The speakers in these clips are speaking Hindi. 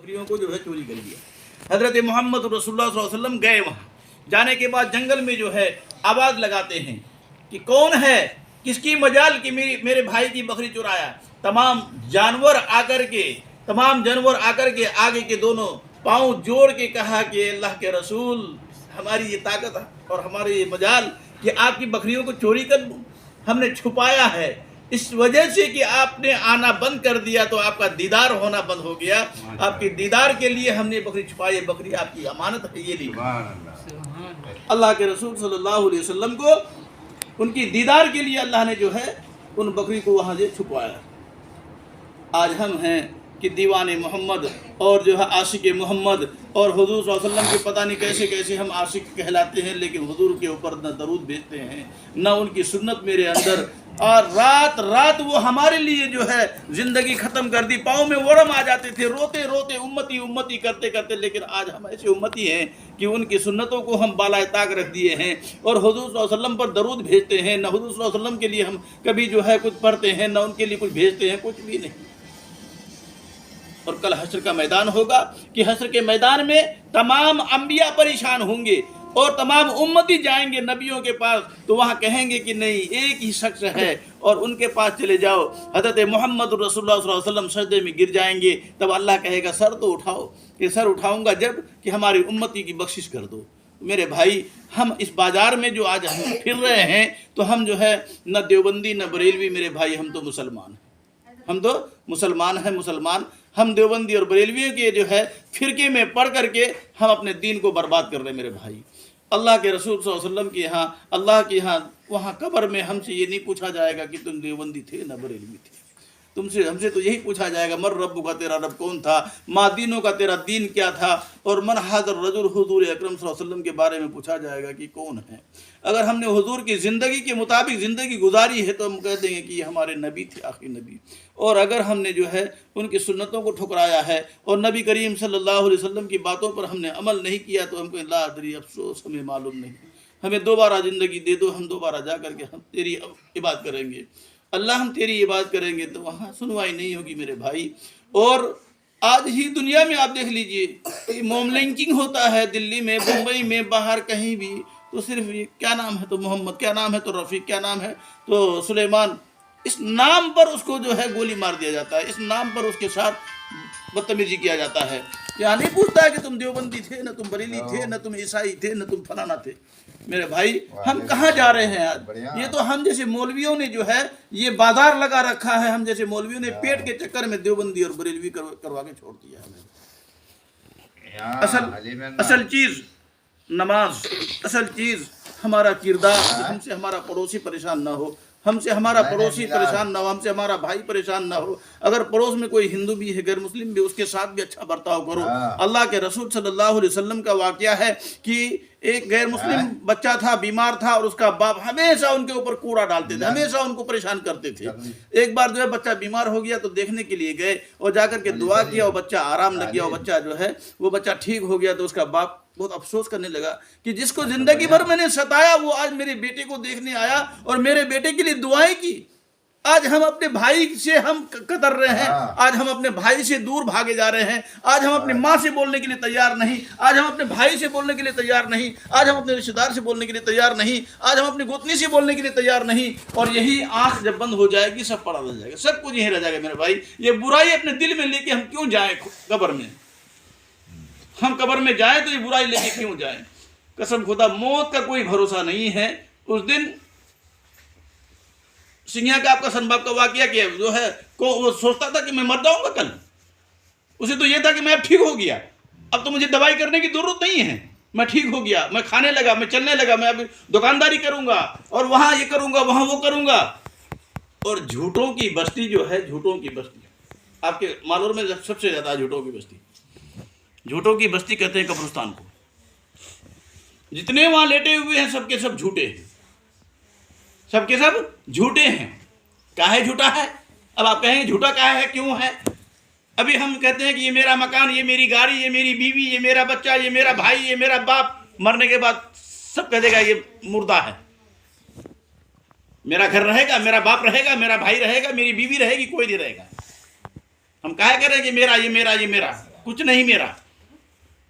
बकरियों को जो है चोरी कर लिया। हज़रत मोहम्मद रसूलुल्लाह सल्लल्लाहु अलैहि वसल्लम गए वहाँ। जाने के बाद जंगल में जो है आवाज़ लगाते हैं कि कौन है, किसकी मजाल कि मेरे भाई की बकरी चुराया। तमाम जानवर आकर के आगे के दोनों पाँव जोड़ के कहा कि अल्लाह के रसूल, हमारी ये ताकत और हमारी ये मजाल कि आपकी बकरियों को चोरी कर लूँ, हमने छुपाया है। इस वजह से कि आपने आना बंद कर दिया तो आपका दीदार होना बंद हो गया। आपके दीदार के लिए हमने बकरी छुपाई, बकरी आपकी अमानत है, ये लीजिए। अल्लाह के रसूल सल्लल्लाहु अलैहि वसल्लम को उनकी दीदार के लिए अल्लाह ने जो है उन बकरी को वहाँ से छुपाया। आज हम हैं कि दीवाने मोहम्मद और जो है आशिक मोहम्मद और हुजूर सल्लल्लाहु अलैहि वसल्लम के पता नहीं कैसे कैसे हम आशिक कहलाते हैं, लेकिन हुजूर के ऊपर न दरूद भेजते हैं न उनकी सुन्नत मेरे अंदर। और रात रात वो हमारे लिए जो है ज़िंदगी ख़त्म कर दी। पाँव में वरम आ जाते थे, रोते रोते उम्मती उम्मती करते करते। लेकिन आज हम ऐसे उम्मती हैं कि उनकी सुन्नतों को हम बालाए ताक रख दिए हैं और हुजूर सल्लल्लाहु अलैहि वसल्लम पर दरूद भेजते हैं। न हुजूर सल्लल्लाहु अलैहि वसल्लम के लिए हम कभी जो है कुछ पढ़ते हैं, न उनके लिए कुछ भेजते हैं, कुछ भी नहीं। और कल हश्र का मैदान होगा कि हश्र के मैदान में तमाम अंबिया परेशान होंगे और तमाम उम्मती जाएंगे नबियों के पास, तो वहाँ कहेंगे कि नहीं, एक ही शख्स है और उनके पास चले जाओ। हज़रत मोहम्मद रसूलुल्लाह सल्लल्लाहु अलैहि वसल्लम सजदे में गिर जाएंगे, तब अल्लाह कहेगा सर तो उठाओ। कि सर उठाऊंगा जब कि हमारी उम्मती की बख्शिश कर दो। मेरे भाई, हम इस बाज़ार में जो आज हम फिर रहे हैं तो हम जो है न देवबंदी न बरेलवी, मेरे भाई हम तो मुसलमान हैं, हम तो मुसलमान हैं। मुसलमान हम देवबंदी और बरेलवियों के जो है फिरके में पढ़ करके हम अपने दीन को बर्बाद कर रहे हैं। मेरे भाई, अल्लाह के रसूल सल्लल्लाहु अलैहि वसल्लम के यहाँ, अल्लाह के यहाँ वहाँ कब्र में हमसे ये नहीं पूछा जाएगा कि तुम देवबंदी थे न बरेलवी थे। हमसे तो यही पूछा जाएगा मर रब्बु का, तेरा रब कौन था, मादीनों का तेरा दीन क्या था, और मन हाज़र रजुल हुजूर अकरम सल्लल्लाहु अलैहि वसल्लम के बारे में पूछा जाएगा कि कौन है। अगर हमने हुजूर की ज़िंदगी के मुताबिक ज़िंदगी गुजारी है तो हम कह देंगे कि ये हमारे नबी थे, आखिरी नबी। और अगर हमने जो है उनकी सुन्नतों को ठुकराया है और नबी करीम सल्लल्लाहु अलैहि वसल्लम की बातों पर हमने अमल नहीं किया तो हमको ला अदरी, अफसोस, हमें मालूम नहीं, हमें दोबारा ज़िंदगी दे दो, हम दोबारा जा करके हम तेरी इबादत करेंगे। अल्लाह हम तेरी इबादत करेंगे तो वहाँ सुनवाई नहीं होगी मेरे भाई। और आज ही दुनिया में आप देख लीजिए, मॉब लिंचिंग होता है दिल्ली में, मुंबई में, बाहर कहीं भी, तो सिर्फ ये क्या नाम है तो मोहम्मद, क्या नाम है तो रफ़ीक, क्या नाम है तो सुलेमान, इस नाम पर उसको जो है गोली मार दिया जाता है, इस नाम पर उसके साथ बदतमीजी किया जाता है। यहाँ नहीं पूछता है कि तुम देवबंदी थे, न तुम बरेली थे, न तुम ईसाई थे, न तुम फलाना थे। मेरे भाई, हम कहाँ जा रहे हैं आज? ये तो हम जैसे मौलवियों ने जो है ये बाजार लगा रखा है, हम जैसे मौलवियों ने पेट के चक्कर में देवबंदी और बरेलवी करवा के छोड़ दिया है। असल चीज़ नमाज, असल चीज़ हमारा किरदार। हमसे हमारा पड़ोसी परेशान ना हो, हमसे हमारा पड़ोसी परेशान ना हो, हमसे हमारा भाई परेशान ना हो। अगर पड़ोस में कोई हिंदू भी है, गैर मुस्लिम भी, उसके साथ भी अच्छा बर्ताव करो। अल्लाह के रसूल सल्लल्लाहु अलैहि वसल्लम का वाक़या है कि एक गैर मुस्लिम बच्चा था, बीमार था, और उसका बाप हमेशा उनके ऊपर कूड़ा डालते थे, हमेशा उनको परेशान करते थे। एक बार जो है बच्चा बीमार हो गया तो देखने के लिए गए और जाकर के दुआ किया और बच्चा आराम लग गया और बच्चा जो है वो बच्चा ठीक हो गया। तो उसका बाप बहुत अफसोस करने लगा कि जिसको जिंदगी भर मैंने सताया वो आज मेरे बेटे को देखने आया और मेरे बेटे के लिए दुआएं की। आज हम अपने भाई से हम कतर रहे हैं, आज हम अपने भाई से दूर भागे जा रहे हैं, आज हम अपनी माँ से बोलने के लिए तैयार नहीं, आज हम अपने भाई से बोलने के लिए तैयार नहीं, आज हम अपने रिश्तेदार से बोलने के लिए तैयार नहीं, आज हम अपनी गोतनी से बोलने के लिए तैयार नहीं। और यही आंख जब बंद हो जाएगी सब पड़ा रह जाएगा, सब कुछ यहीं रह जाएगा। मेरे भाई, ये बुराई अपने दिल में लेके हम क्यों जाए कब्र में? हम कब्र में जाए तो ये बुराई लेके क्यों जाए? कसम खुदा, मौत का कोई भरोसा नहीं है। उस दिन सिंघिया का आपका सनबाब का वाकया किया जो है को वो सोचता था कि मैं मर जाऊंगा कल, उसे तो ये था कि मैं अब ठीक हो गया, अब तो मुझे दवाई करने की जरूरत नहीं है, मैं ठीक हो गया, मैं खाने लगा, मैं चलने लगा, मैं अभी दुकानदारी करूंगा और वहां ये करूंगा, वहां वो करूंगा। और झूठों की बस्ती जो है, झूठों की बस्ती आपके मालूम में सबसे ज्यादा झूठों की बस्ती, झूठों की बस्ती कहते हैं कब्रिस्तान को। जितने वहां लेटे हुए हैं सबके सब झूठे हैं, सबके सब झूठे हैं। काहे झूठा है? अब आप कहेंगे झूठा काहे है, क्यों है? अभी हम कहते हैं कि ये मेरा मकान, ये मेरी गाड़ी, ये मेरी बीवी, ये मेरा बच्चा, ये मेरा भाई, ये मेरा बाप। मरने के बाद सब कह देगा ये मुर्दा है। मेरा घर रहेगा, मेरा बाप रहेगा, मेरा भाई रहेगा, मेरी बीवी रहेगी, कोई नहीं रहेगा। हम काहे कह रहे हैं कि मेरा, ये मेरा, ये मेरा। कुछ नहीं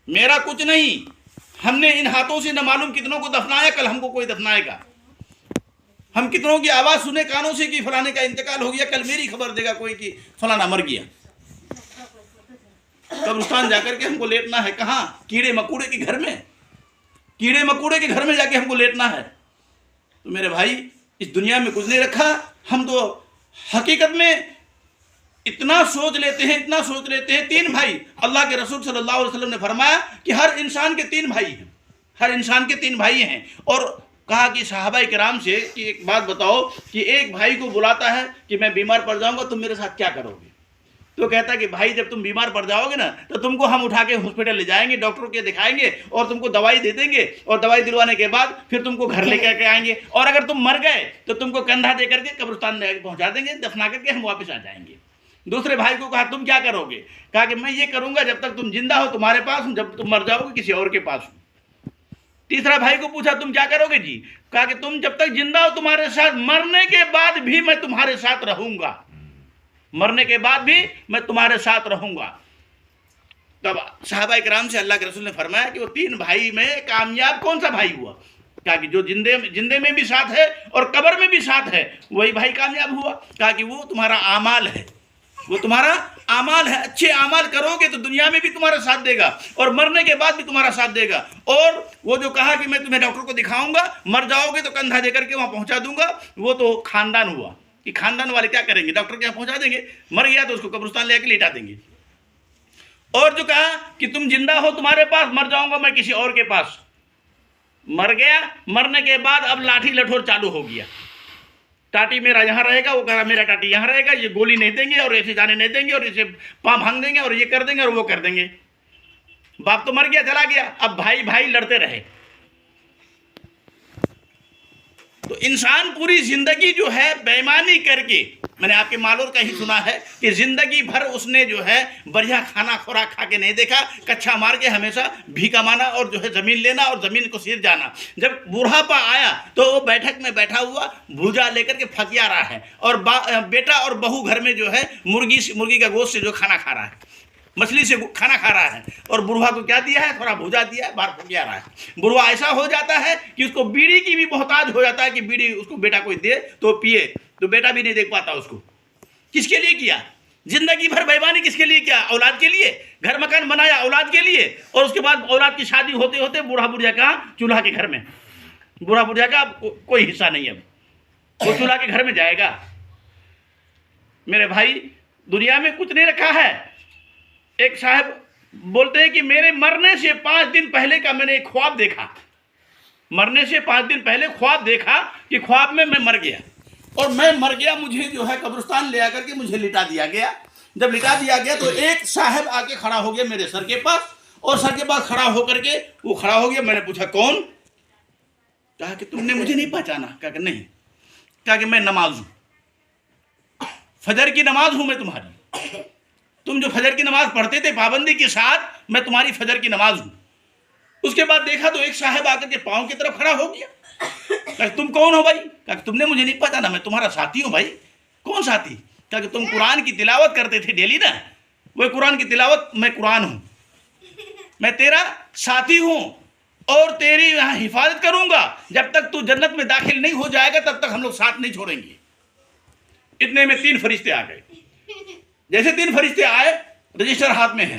मेरा कुछ नहीं। हमने इन हाथों से न मालूम कितनों को दफनाया, कल हमको कोई दफनाएगा। हम कितनों की आवाज़ सुने कानों से कि फलाने का इंतकाल हो गया, कल मेरी खबर देगा कोई कि फलाना मर गया। कब्रिस्तान जाकर के हमको लेटना है कहाँ? कीड़े मकोड़े के घर में, कीड़े मकोड़े के घर में जाके हमको लेटना है। तो मेरे भाई, इस दुनिया में कुछ नहीं रखा। हम तो हकीकत में इतना सोच लेते हैं। 3 भाई, अल्लाह के रसूल सल्लल्लाहु अलैहि वसल्लम ने फरमाया कि हर इंसान के 3 भाई हैं, हर इंसान के 3 भाई हैं। और कहा कि सहाबा किराम से कि एक बात बताओ कि एक भाई को बुलाता है कि मैं बीमार पड़ जाऊंगा, तुम मेरे साथ क्या करोगे? तो कहता है कि भाई जब तुम बीमार पड़ जाओगे ना तो तुमको हम उठा के हॉस्पिटल ले जाएंगे, डॉक्टर के दिखाएंगे और तुमको दवाई दे देंगे, और दवाई दिलवाने के बाद फिर तुमको घर लेकर के आएंगे, और अगर तुम मर गए तो तुमको कंधा दे करके कब्रिस्तान में पहुंचा देंगे, दफना करके हम वापस आ जाएंगे। दूसरे भाई को कहा तुम क्या करोगे? कहा कि मैं ये करूंगा जब तक तुम जिंदा हो तुम्हारे पास हूं, जब तुम मर जाओगे किसी और के पास हूं। तीसरा भाई को पूछा तुम क्या करोगे जी? कहा कि तुम जब तक जिंदा हो तुम्हारे साथ, मरने के बाद भी मैं तुम्हारे साथ रहूंगा, मरने के बाद भी मैं तुम्हारे साथ रहूंगा। तब सहाबा किराम से अल्लाह के रसूल ने फरमाया कि वो 3 भाई में कामयाब कौन सा भाई हुआ? कहा कि जो जिंदे में भी साथ है और कब्र में भी साथ है, वही भाई कामयाब हुआ। कहा कि वो तुम्हारा आमाल है, वो तुम्हारा आमाल है। अच्छे आमाल करोगे तो दुनिया में भी तुम्हारा साथ देगा और मरने के बाद भी तुम्हारा साथ देगा। और वो जो कहा कि मैं तुम्हें डॉक्टर को दिखाऊंगा, मर जाओगे तो कंधा दे करके वहां पहुंचा दूंगा, वो तो खानदान हुआ कि खानदान वाले क्या करेंगे? डॉक्टर के यहाँ पहुंचा देंगे, मर गया तो उसको कब्रिस्तान ले आके लेटा देंगे। और जो कहा कि तुम जिंदा हो तुम्हारे पास, मर जाऊंगा मैं किसी और के पास, मर गया, मरने के बाद अब लाठी लठोर चालू हो गया। टाटी मेरा यहाँ रहेगा, वो कह रहा मेरा टाटी यहाँ रहेगा, ये गोली नहीं देंगे और ऐसे जाने नहीं देंगे और इसे पाँव भांग देंगे और ये कर देंगे और वो कर देंगे। बाप तो मर गया, चला गया, अब भाई भाई लड़ते रहे। तो इंसान पूरी जिंदगी जो है बेईमानी करके, मैंने आपके मालूर का ही सुना है कि जिंदगी भर उसने जो है बढ़िया खाना खुराक खा के नहीं देखा, कच्चा मार के हमेशा भीखा माना और जो है ज़मीन लेना और ज़मीन को सिर जाना। जब बुढ़ापा आया तो वो बैठक में बैठा हुआ भूजा लेकर के फकिया रहा है, और बेटा और बहू घर में जो है मुर्गी का गोश्त से जो खाना खा रहा है, मछली से खाना खा रहा है, और बुढ़वा को क्या दिया है? थोड़ा भूजा दिया है, बाहर फकिया रहा है। बुढ़वा ऐसा हो जाता है कि उसको बीड़ी की भी मोहताज हो जाता है कि बीड़ी उसको बेटा कोई दे तो पिए, तो बेटा भी नहीं देख पाता उसको। किसके लिए किया? जिंदगी भर बेईमानी किसके लिए किया? औलाद के लिए। घर मकान बनाया औलाद के लिए, और उसके बाद औलाद की शादी होते होते बूढ़ा बुढ़िया का चूल्हा के घर में, बूढ़ा बुढ़िया का कोई हिस्सा नहीं, अब वो चूल्हा के घर में जाएगा। मेरे भाई, दुनिया में कुछ नहीं रखा है। एक साहब बोलते हैं कि मेरे मरने से 5 दिन पहले का मैंने एक ख्वाब देखा, मरने से 5 दिन पहले ख्वाब देखा कि ख्वाब में मैं मर गया, और मैं मर गया, मुझे जो है कब्रिस्तान ले आकर के मुझे लिटा दिया गया। जब लिटा दिया गया तो एक साहब आके खड़ा हो गया मेरे सर के पास, और सर के पास खड़ा होकर के वो खड़ा हो गया। मैंने पूछा कौन? कहा कि तुमने मुझे नहीं पहचाना? कहा कि नहीं। कहा कि मैं नमाज हूं, फजर की नमाज हूं मैं तुम्हारी, तुम जो फजर की नमाज पढ़ते थे पाबंदी के साथ, मैं तुम्हारी फजर की नमाज हूं। उसके बाद देखा तो एक साहब आकर के पाँव की तरफ खड़ा हो गया। कहा तुम कौन हो भाई? कहा तुमने मुझे नहीं पहचाना? मैं तुम्हारा साथी हूं भाई। कौन साथी? कहा तुम कुरान की तिलावत करते थे डेली ना, वो कुरान की तिलावत, मैं कुरान हूं, मैं तेरा साथी हूं और तेरी यहाँ हिफाजत करूंगा। जब तक तू जन्नत में दाखिल नहीं हो जाएगा तब तक हम लोग साथ नहीं छोड़ेंगे। इतने में 3 फरिश्ते आ गए। जैसे 3 फरिश्ते आए, रजिस्टर हाथ में है,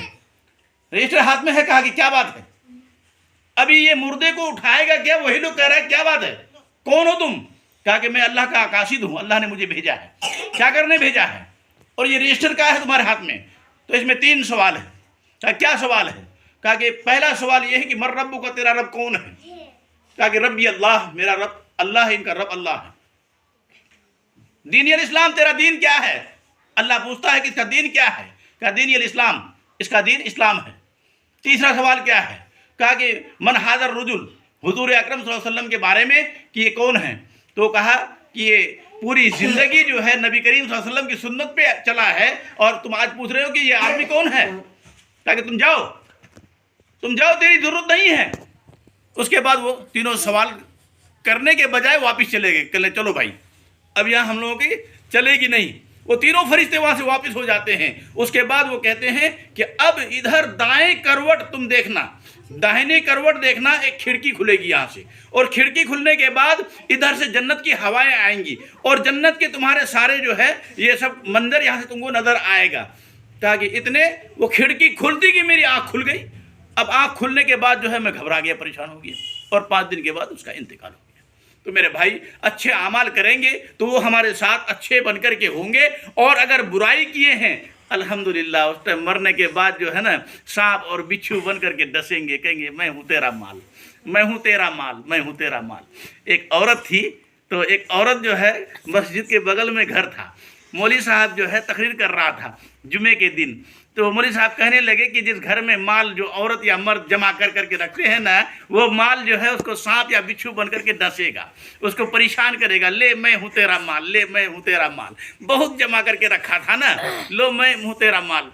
रजिस्टर हाथ में है। कहा कि क्या बात है? अभी ये मुर्दे को उठाएगा क्या? वही लोग कह रहे हैं क्या बात है, कौन हो तुम? कहा कि मैं अल्लाह का कासिद हूं, अल्लाह ने मुझे भेजा है। क्या करने भेजा है? और ये रजिस्टर क्या है तुम्हारे हाथ में? तो इसमें 3 सवाल है। कहा क्या सवाल है? कहा कि पहला सवाल ये है कि मर रब्बु का, तेरा रब कौन है? कहा कि रब्बी अल्लाह, मेरा रब अल्लाह है, इनका रब अल्लाह है। दीन अल इस्लाम, तेरा दीन क्या है? अल्लाह पूछता है कि इसका दीन क्या है? कहा दीन अल इस्लाम, इसका दीन इस्लाम है। तीसरा सवाल क्या है? कहा कि मन हाज़र रुजुल, हुजूर अकरम सल्लल्लाहु अलैहि वसल्लम के बारे में कि ये कौन है? तो कहा कि ये पूरी ज़िंदगी जो है नबी करीम सल्लल्लाहु अलैहि वसल्लम की सुन्नत पे चला है, और तुम आज पूछ रहे हो कि ये आदमी कौन है? ताकि तुम जाओ, तेरी ज़रूरत नहीं है। उसके बाद वो तीनों सवाल करने के बजाय वापस चले गए। कहले चलो भाई, अब यहाँ हम लोगों की चलेगी नहीं। वो तीनों फरिश्ते वहाँ से वापस हो जाते हैं। उसके बाद वो कहते हैं कि अब इधर दाएं करवट तुम देखना, दाहिने करवट देखना, एक खिड़की खुलेगी यहाँ से, और खिड़की खुलने के बाद इधर से जन्नत की हवाएं आएंगी और जन्नत के तुम्हारे सारे जो है ये सब मंदिर यहाँ से तुमको नजर आएगा। ताकि इतने वो खिड़की खुलती कि मेरी आँख खुल गई। अब आँख खुलने के बाद जो है मैं घबरा गया, परेशान हो गया, और 5 दिन के बाद उसका इंतकाल हो गया। तो मेरे भाई अच्छे अमाल करेंगे तो वो हमारे साथ अच्छे बनकर के होंगे, और अगर बुराई किए हैं अल्हम्दुलिल्लाह उस टाइम मरने के बाद जो है ना सांप और बिच्छू बन करके डसेंगे, कहेंगे मैं हूँ तेरा माल, मैं हूँ तेरा माल, मैं हूँ तेरा माल। एक औरत थी, तो एक औरत जो है मस्जिद के बगल में घर था, मौलवी साहब जो है तकरीर कर रहा था जुमे के दिन। तो मौलवी साहब कहने लगे कि जिस घर में माल जो औरत या मर्द जमा कर करके रखते हैं ना, वो माल जो है उसको सांप या बिच्छू बन करके डसेगा, उसको परेशान करेगा, ले मैं हूँ तेरा माल, ले मैं हूँ तेरा माल। बहुत जमा करके रखा था ना, लो मैं हूँ तेरा माल।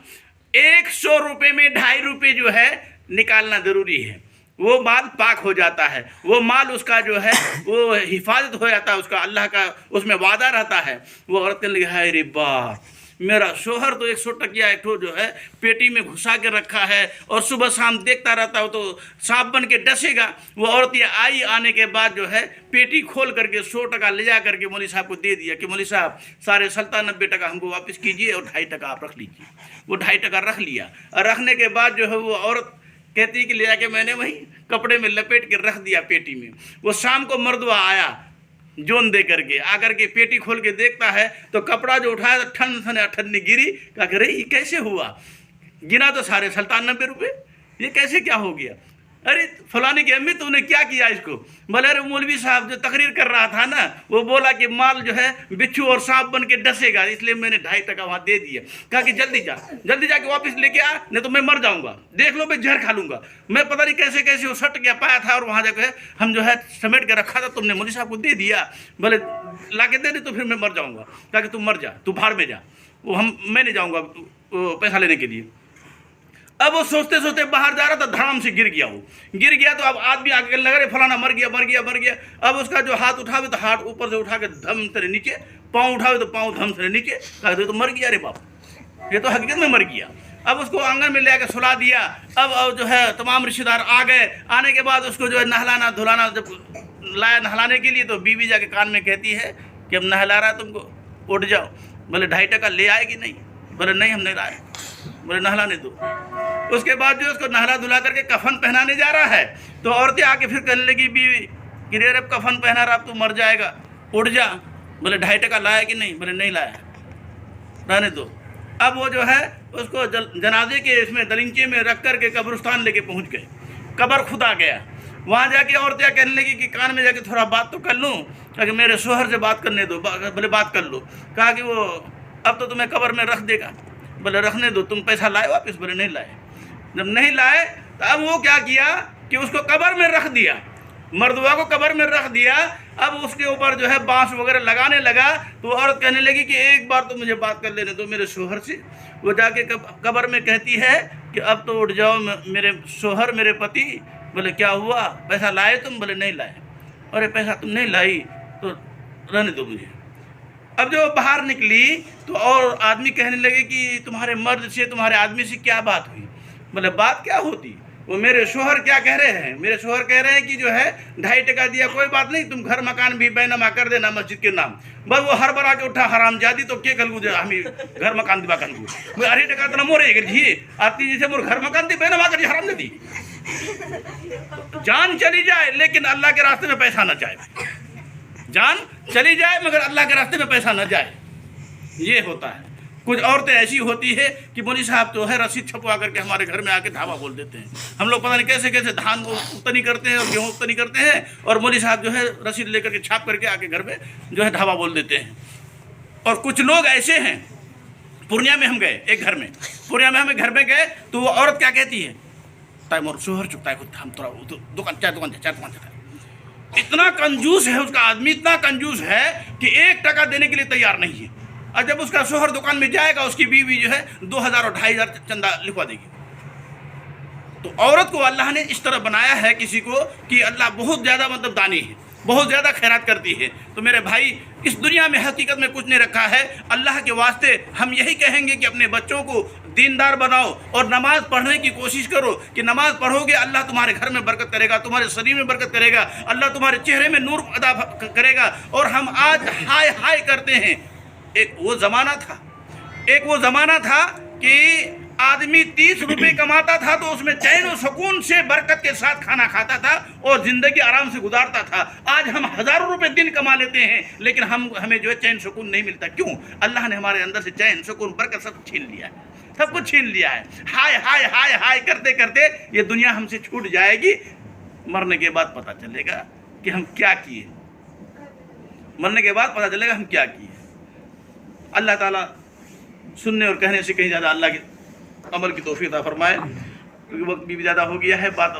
100 रुपये में 2.5 रुपये जो है निकालना ज़रूरी है। वो माल पाक हो जाता है, वो माल उसका जो है वो हिफाजत हो जाता है, उसका अल्लाह का उसमें वादा रहता है। वो औरत कहने लगी, हाय रे बाप, मेरा शोहर तो 100 टकिया एक ठो जो है पेटी में घुसा के रखा है और सुबह शाम देखता रहता हो तो सांप बन के डसेगा। वो औरत ये आई, आने के बाद जो है पेटी खोल करके 100 टका ले जा करके मौलवी साहब को दे दिया कि मौलवी साहब सारे 97 टका हमको वापस कीजिए और 2.5 टका आप रख लीजिए। वो 2.5 टका रख लिया, और रखने के बाद जो है वो औरत कहती है कि ले जाके मैंने वहीं कपड़े में लपेट के रख दिया पेटी में। वो शाम को मर्दवा आया जोन दे करके, आकर के पेटी खोल के देखता है तो कपड़ा जो उठाया तो ठन ठन ठन्नी गिरी। क्या करे ये कैसे हुआ? गिना तो सारे 97 रुपये, ये कैसे क्या हो गया? अरे फलाने की अम्मी तूने क्या किया इसको? बोले अरे मौलवी साहब जो तकरीर कर रहा था ना, वो बोला कि माल जो है बिच्छू और सांप बन के डसेगा, इसलिए मैंने 2.5 टका वहाँ दे दिया। कहा कि जल्दी जा, जल्दी जाके वापस लेके आ, नहीं तो मैं मर जाऊंगा, देख लो मैं जहर खा लूंगा। मैं पता नहीं कैसे कैसे वो सट गया पाया था, और वहाँ जाकर हम जो है समेट के रखा था, तुमने मौलवी साहब को दे दिया। बोले ला के दे दे तो फिर मैं मर जाऊँगा। कहा कि तुम मर जा, तू भाड़ में जा, वो मैं नहीं जाऊँगा पैसा लेने के लिए। अब वो सोचते सोचते बाहर जा रहा था, धड़ाम से गिर गया। वो गिर गया तो अब आदमी आगे लग रहे फलाना मर गया मर गया मर गया। अब उसका जो हाथ उठावे तो हाथ ऊपर से उठा के धम से नीचे, पाँव उठावे तो पाँव धम से नीचे। कहते तो मर गया, अरे बाप ये तो हकीकत में मर गया। अब उसको आंगन में ले आकर सुला दिया। अब जो है तमाम रिश्तेदार आ गए। आने के बाद उसको जो है नहलाना धुलाना, जब लाया नहलाने के लिए तो बीवी जाके कान में कहती है कि अब नहला रहा है तुमको, उठ जाओ। बोले 2.5 टका ले आएगी नहीं? बोले नहीं हम नहीं लाए। बोले नहलाने दो। उसके बाद जो उसको नहला धुला करके कफन पहनाने जा रहा है तो औरतें आके फिर कहने लगी बीवी कि रे अब कफन पहना रहा, अब तू मर जाएगा, उठ जा। बोले 2.5 टका लाया कि नहीं? बोले नहीं लाया, रहने दो। अब वो जो है उसको जनाजे के इसमें दलिंचे में रख करके कब्रिस्तान लेके पहुंच गए। कब्र खुदा गया। वहाँ जाके औरतें कहने लगी कि कान में जाके थोड़ा बात तो कर लूँ, कहा कि मेरे शोहर से बात करने दो। बोले बात कर लो। कहा कि वो अब तो तुम्हें कब्र में रख देगा। बोले रखने दो, तुम पैसा लाए वापस? बोले नहीं लाए। जब नहीं लाए तो अब वो क्या किया कि उसको कब्र में रख दिया, मर्दवा को कब्र में रख दिया। अब उसके ऊपर जो है बांस वगैरह लगाने लगा। तो औरत कहने लगी कि एक बार तो मुझे बात कर लेने दो मेरे शोहर से। वो जाके कब्र में कहती है कि अब तो उठ जाओ मेरे शोहर, मेरे पति। बोले क्या हुआ, पैसा लाए तुम? बोले नहीं लाए। अरे पैसा तुम नहीं लाई तो रहने दो मुझे। अब जो बाहर निकली तो और आदमी कहने लगे कि तुम्हारे मर्द से तुम्हारे आदमी से क्या बात हुई? बोले बात क्या होती, वो मेरे शोहर क्या कह रहे हैं, मेरे शोहर कह रहे हैं कि जो है 2.5 टका दिया, कोई बात नहीं, तुम घर मकान भी बैनमा कर देना मस्जिद के नाम। बस वो हर बार आके उठा हरामजादी तो के कल हम घर मकान दिवा कर 2.5 टका तो मोरे जी आती जैसे मोर घर मकान दी बैनमा कर हराम दी। जान चली जाए लेकिन अल्लाह के रास्ते में पैसा न जाए, जान चली जाए मगर अल्लाह के रास्ते में पैसा न जाए, ये होता है। कुछ औरतें ऐसी होती है कि मौलवी साहब तो है रसीद छपवा करके हमारे घर में आके धावा बोल देते हैं। हम लोग पता नहीं कैसे कैसे धान को उतनी करते हैं और गेहूँ उतनी करते हैं, और मौलवी साहब जो है रसीद लेकर के छाप करके आके घर में जो है धावा बोल देते हैं। और कुछ लोग ऐसे हैं, पूर्णिया में हम गए एक घर में, पूर्णिया में हमें घर में गए तो वो औरत क्या कहती है, ताई मोर शोहर चुकता है हम थोड़ा दुकान चाय दुकान चाय दुकान चाय। इतना कंजूस है उसका आदमी, इतना कंजूस है कि 1 टका देने के लिए तैयार नहीं है। और जब उसका शोहर दुकान में जाएगा उसकी बीवी जो है 2000 और 2500 चंदा लिखवा देगी। तो औरत को अल्लाह ने इस तरह बनाया है किसी को कि अल्लाह बहुत ज़्यादा मतलब दानी है। बहुत ज़्यादा खैरात करती है। तो मेरे भाई, इस दुनिया में हकीकत में कुछ नहीं रखा है। अल्लाह के वास्ते हम यही कहेंगे कि अपने बच्चों को दीनदार बनाओ और नमाज़ पढ़ने की कोशिश करो कि नमाज़ पढ़ोगे अल्लाह तुम्हारे घर में बरकत करेगा, तुम्हारे शरीर में बरकत करेगा, अल्लाह तुम्हारे चेहरे में नूर अदा करेगा। और हम आज हाय हाय करते हैं। एक वो ज़माना था कि आदमी 30 रुपये कमाता था तो उसमें चैन और सुकून से बरकत के साथ खाना खाता था और ज़िंदगी आराम से गुजारता था। आज हम हज़ारों रुपए दिन कमा लेते हैं लेकिन हमें जो है चैन सुकून नहीं मिलता। क्यों? अल्लाह ने हमारे अंदर से चैन सुकून बरकत सब छीन लिया है, सब कुछ छीन लिया है। हाय हाय हाय हाय करते करते ये दुनिया हमसे छूट जाएगी। मरने के बाद पता चलेगा कि हम क्या किए, मरने के बाद पता चलेगा हम क्या किए। अल्लाह ताला सुनने और कहने से कहीं ज़्यादा अल्लाह के अमल की तौफीक अता फरमाए, क्योंकि वक्त भी ज़्यादा हो गया है। बात